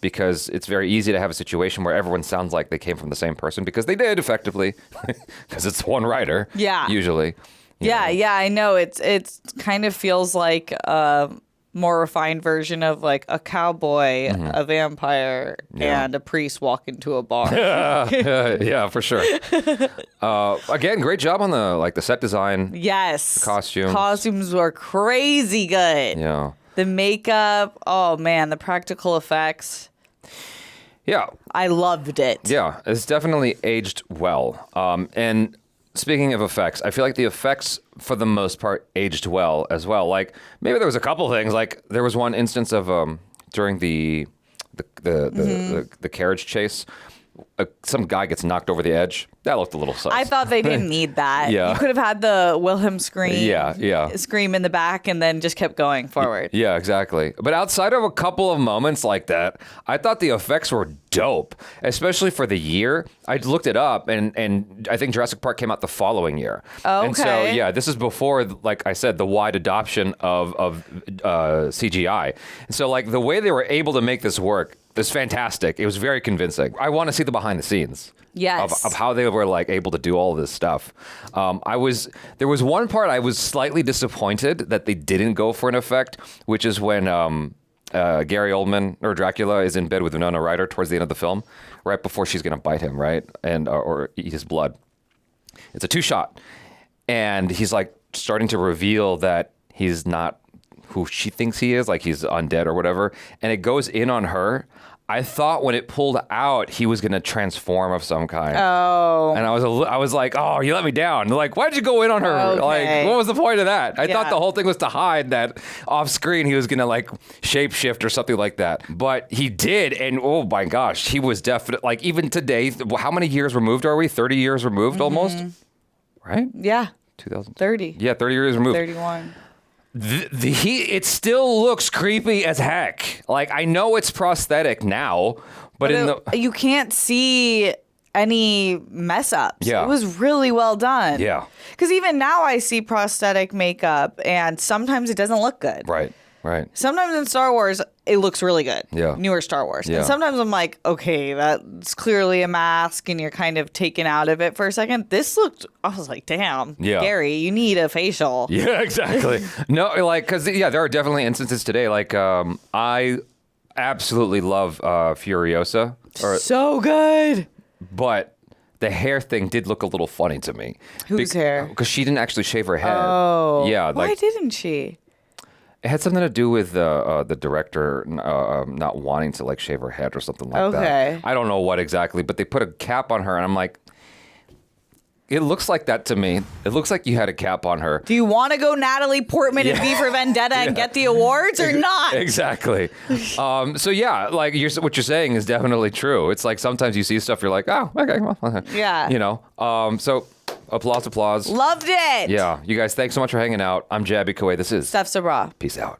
Because it's very easy to have a situation where everyone sounds like they came from the same person because they did effectively, because it's one writer. Yeah. Usually. Yeah, I know. It's kind of feels like a more refined version of like a cowboy, a vampire, and a priest walk into a bar. Yeah, for sure. Again, great job on the set design. Yes. The costumes. Costumes were crazy good. Yeah. The makeup, oh man, the practical effects. Yeah. I loved it. Yeah, it's definitely aged well. And speaking of effects, I feel like the effects, for the most part, aged well as well. Like, maybe there was a couple things. Like, there was one instance of during the carriage chase, some guy gets knocked over the edge. That looked a little sus. I thought they didn't need that. Yeah. You could have had the Wilhelm scream. Yeah. Scream in the back and then just kept going forward. Yeah, exactly. But outside of a couple of moments like that, I thought the effects were dope, especially for the year. I looked it up, and I think Jurassic Park came out the following year. Okay. And so, yeah, this is before, like I said, the wide adoption of CGI. And so, like, the way they were able to make this work is fantastic. It was very convincing. I want to see the behind the scenes. Yes. Of how they were like able to do all this stuff. There was one part I was slightly disappointed that they didn't go for an effect, which is when Gary Oldman or Dracula is in bed with Winona Ryder towards the end of the film, right before she's gonna bite him, right, and or eat his blood. It's a 2-shot, and he's like starting to reveal that he's not who she thinks he is, like he's undead or whatever, and it goes in on her. I thought when it pulled out, he was going to transform of some kind. Oh. And I was like, oh, you let me down. Like, why'd you go in on her? Okay. Like, what was the point of that? I Yeah. thought the whole thing was to hide that off screen he was going to like shapeshift or something like that. But he did. And oh my gosh, he was definitely like, even today, how many years removed are we? 30 years removed almost? Right? Yeah. 2030. Yeah, 30 years removed. 31. It still looks creepy as heck. Like, I know it's prosthetic now, but you can't see any mess ups. Yeah. It was really well done. Yeah. Because even now I see prosthetic makeup and sometimes it doesn't look good. Right. Sometimes in Star Wars, it looks really good. Yeah. Newer Star Wars. Yeah. And sometimes I'm like, okay, that's clearly a mask and you're kind of taken out of it for a second. This looked, I was like, damn, Yeah. Gary, you need a facial. Yeah, exactly. No, like, because, yeah, there are definitely instances today. Like, I absolutely love Furiosa. So good. But the hair thing did look a little funny to me. Whose hair? Because she didn't actually shave her head. Oh. Yeah. Why Like, didn't she? it had something to do with the director not wanting to like shave her head or something like that. Okay. I don't know what exactly, but they put a cap on her, and I'm like, it looks like that to me. It looks like you had a cap on her. Do you want to go Natalie Portman and V for Vendetta and get the awards or not? Exactly. So yeah, like what you're saying is definitely true. It's like sometimes you see stuff, you're like, oh, okay, well, Yeah. you know. So applause. Loved it. Yeah, you guys, thanks so much for hanging out. I'm Jaby Kuwait. This is Steph Sabra. Peace out.